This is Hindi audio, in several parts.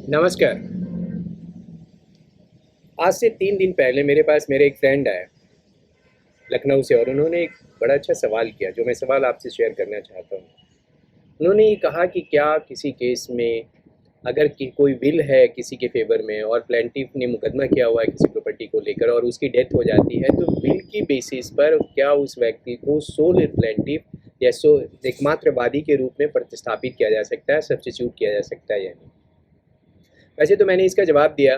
नमस्कार। आज से 3 दिन पहले मेरे पास मेरे एक फ्रेंड आए लखनऊ से, और उन्होंने एक बड़ा अच्छा सवाल किया जो मैं सवाल आपसे शेयर करना चाहता हूँ। उन्होंने ये कहा कि क्या किसी केस में अगर कि कोई विल है किसी के फ़ेवर में और प्लेंटिफ ने मुकदमा किया हुआ है किसी प्रॉपर्टी को लेकर और उसकी डेथ हो जाती है, तो विल की बेसिस पर क्या उस व्यक्ति को सोल प्लेंटिफ या एकमात्र वादी के रूप में प्रतिस्थापित किया जा सकता है, सब्स्टिट्यूट किया जा सकता है या नहीं? वैसे तो मैंने इसका जवाब दिया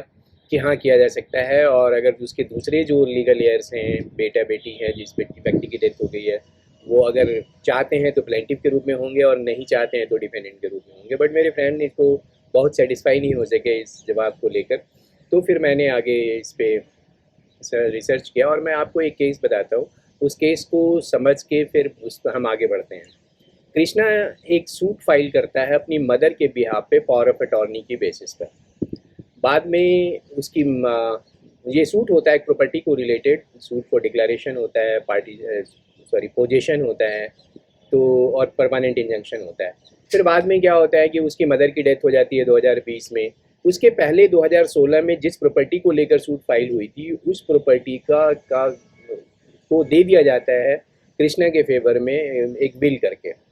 कि हाँ, किया जा सकता है। और अगर उसके दूसरे जो लीगल हेयर्स हैं, बेटा बेटी है, जिस व्यक्ति की डेथ हो गई है, वो अगर चाहते हैं तो प्लेंटिफ के रूप में होंगे और नहीं चाहते हैं तो डिफेंडेंट के रूप में होंगे। बट मेरे फ्रेंड इसको बहुत सेटिस्फाई नहीं हो सके इस जवाब को लेकर, तो फिर मैंने आगे इस पे रिसर्च किया और मैं आपको एक केस बताता हूँ। उस केस को समझ के फिर उस पर हम आगे बढ़ते हैं। कृष्णा एक सूट फाइल करता है अपनी मदर के बिहाफ पे पावर ऑफ अटॉर्नी की बेसिस पर। बाद में उसकी ये सूट होता है एक प्रॉपर्टी को रिलेटेड सूट, को डिक्लेरेशन होता है, पार्टी पोजेशन होता है, तो और परमानेंट इंजंक्शन होता है। फिर बाद में क्या होता है कि उसकी मदर की डेथ हो जाती है 2020 में। उसके पहले 2016 में जिस प्रॉपर्टी को लेकर सूट फाइल हुई थी, उस प्रॉपर्टी का को दे दिया जाता है कृष्णा के फेवर में एक बिल करके।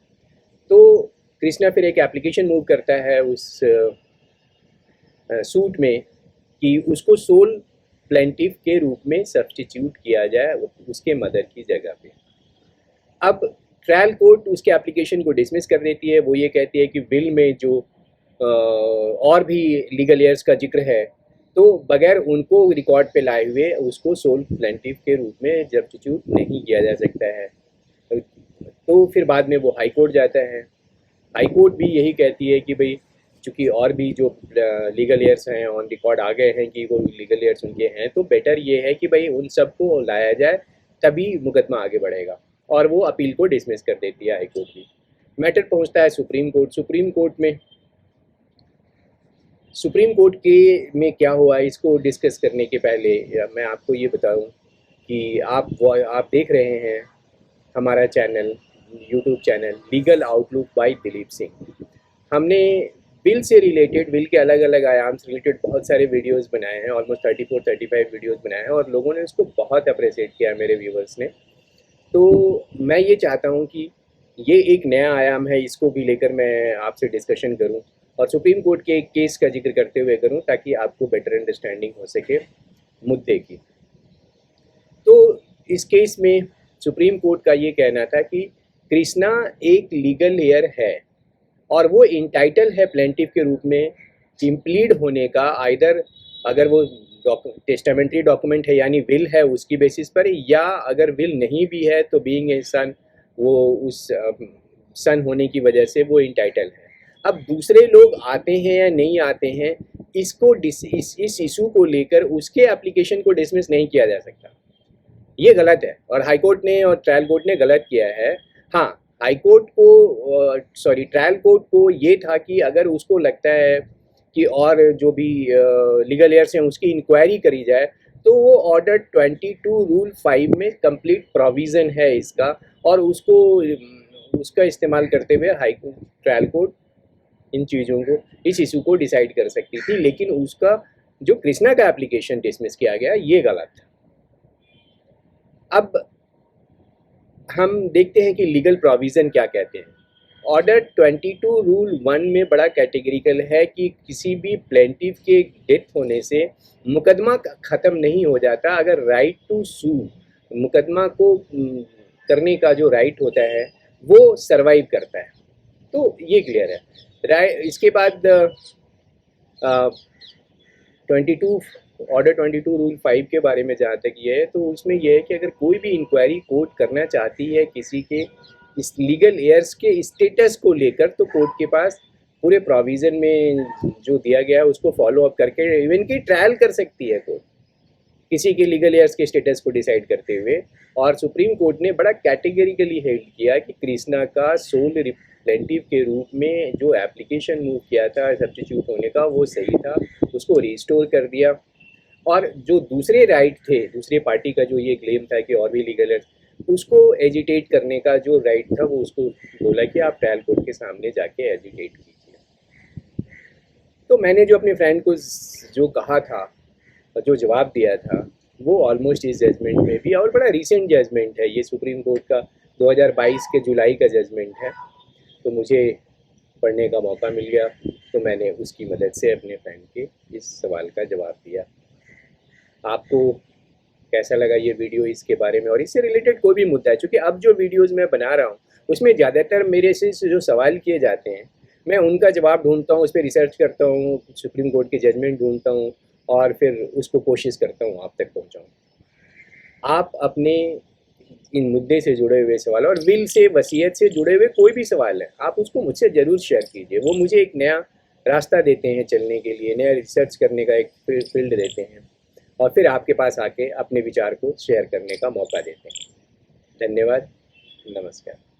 तो कृष्णा फिर एक एप्लीकेशन मूव करता है उस सूट में कि उसको सोल प्लेंटिफ के रूप में सब्स्टिट्यूट किया जाए उसके मदर की जगह पे। अब ट्रायल कोर्ट उसके एप्लीकेशन को डिसमिस कर देती है। वो ये कहती है कि बिल में जो और भी लीगल एयर्स का जिक्र है, तो बगैर उनको रिकॉर्ड पे लाए हुए उसको सोल प्लेंटिफ के रूप में सब्स्टिट्यूट नहीं किया जा सकता है। तो फिर बाद में वो हाई कोर्ट जाता है। हाई कोर्ट भी यही कहती है कि भाई, चूँकि और भी जो लीगल एयर्स हैं ऑन रिकॉर्ड आ गए हैं कि वो लीगल एयर्स उनके हैं, तो बेटर ये है कि भाई उन सबको लाया जाए, तभी मुकदमा आगे बढ़ेगा। और वो अपील को डिसमिस कर देती है हाई कोर्ट भी। मैटर पहुंचता है सुप्रीम कोर्ट। सुप्रीम कोर्ट के में क्या हुआ, इसको डिस्कस करने के पहले मैं आपको ये बताऊं कि आप देख रहे हैं हमारा channel, YouTube channel legal outlook by Dilip Singh. हमने बिल से रिलेटेड, बिल के अलग अलग आयाम से रिलेटेड बहुत सारे वीडियोस बनाए हैं, ऑलमोस्ट 34-35 वीडियोस बनाए हैं, और लोगों ने उसको बहुत अप्रिशिएट किया है, मेरे व्यूवर्स ने। तो मैं ये चाहता हूँ कि ये एक नया आयाम है, इसको भी लेकर मैं आपसे डिस्कशन करूँ और सुप्रीम कोर्ट के एक केस का जिक्र करते हुए करूँ, ताकि आपको बेटर अंडरस्टैंडिंग हो सके मुद्दे की। तो इस केस में सुप्रीम कोर्ट का ये कहना था कि कृष्णा एक लीगल हेयर है और वो इंटाइटल है प्लेंटिफ के रूप में इम्प्लीड होने का, आइदर अगर वो टेस्टामेंट्री डॉक्यूमेंट है यानी विल है उसकी बेसिस पर, या अगर विल नहीं भी है तो बीइंग ए सन, वो उस सन होने की वजह से वो इंटाइटल है। अब दूसरे लोग आते हैं या नहीं आते हैं, इसको इस इशू को लेकर उसके एप्लीकेशन को डिसमिस नहीं किया जा सकता। ये गलत है और हाई कोर्ट ने और ट्रायल कोर्ट ने गलत किया है। हाँ, हाई कोर्ट को ट्रायल कोर्ट को ये था कि अगर उसको लगता है कि और जो भी लीगल एयर्स हैं उसकी इंक्वायरी करी जाए, तो वो ऑर्डर 22 रूल 5 में कंप्लीट प्रोविज़न है इसका, और उसको उसका इस्तेमाल करते हुए ट्रायल कोर्ट इन चीज़ों को, इस इशू को डिसाइड कर सकती थी। लेकिन उसका जो कृष्णा का एप्लीकेशन डिसमिस किया गया, ये गलत था। अब हम देखते हैं कि लीगल प्रोविज़न क्या कहते हैं। ऑर्डर 22 रूल 1 में बड़ा कैटेगरिकल है कि किसी भी प्लेंटिफ के डेथ होने से मुकदमा ख़त्म नहीं हो जाता अगर राइट टू सू, मुकदमा को करने का जो राइट होता है वो सरवाइव करता है। तो ये क्लियर है। इसके बाद 22 ऑर्डर 22 रूल 5 के बारे में जहाँ तक ये है, तो उसमें यह है कि अगर कोई भी इंक्वायरी कोर्ट करना चाहती है किसी के इस लीगल एयर्स के स्टेटस को लेकर, तो कोर्ट के पास पूरे प्रोविज़न में जो दिया गया है उसको फॉलो अप करके इवन की ट्रायल कर सकती है कोर्ट किसी के लीगल एयर्स के स्टेटस को डिसाइड करते हुए। और सुप्रीम कोर्ट ने बड़ा कैटेगरिकली हेल्ड किया कि कृष्णा का सोल प्लेंटिफ के रूप में जो एप्लीकेशन मूव किया था सब्स्टिट्यूट होने का, वो सही था, उसको रिस्टोर कर दिया। और जो दूसरे राइट थे, दूसरे पार्टी का जो ये क्लेम था कि और भी लीगल है, उसको एजिटेट करने का जो राइट था वो उसको बोला कि आप ट्रायल कोर्ट के सामने जाके एजिटेट कीजिए। तो मैंने जो अपने फ्रेंड को जो कहा था, जो जवाब दिया था, वो ऑलमोस्ट इस जजमेंट में भी, और बड़ा रीसेंट जजमेंट है ये, सुप्रीम कोर्ट का 2022 के जुलाई का जजमेंट है। तो मुझे पढ़ने का मौका मिल गया, तो मैंने उसकी मदद से अपने फ्रेंड के इस सवाल का जवाब दिया। आपको कैसा लगा ये वीडियो इसके बारे में, और इससे रिलेटेड कोई भी मुद्दा है, क्योंकि अब जो वीडियोज़ मैं बना रहा हूँ उसमें ज़्यादातर मेरे से जो सवाल किए जाते हैं, मैं उनका जवाब ढूंढता हूँ, उस पर रिसर्च करता हूँ, सुप्रीम कोर्ट के जजमेंट ढूंढता हूँ, और फिर उसको कोशिश करता हूँ आप तक पहुँचाऊँ। आप अपने इन मुद्दे से जुड़े हुए सवाल और विल से, वसीयत से जुड़े हुए कोई भी सवाल है, आप उसको मुझसे ज़रूर शेयर कीजिए। वो मुझे एक नया रास्ता देते हैं चलने के लिए, नया रिसर्च करने का एक फील्ड देते हैं, और फिर आपके पास आके अपने विचार को शेयर करने का मौका देते हैं। धन्यवाद, नमस्कार।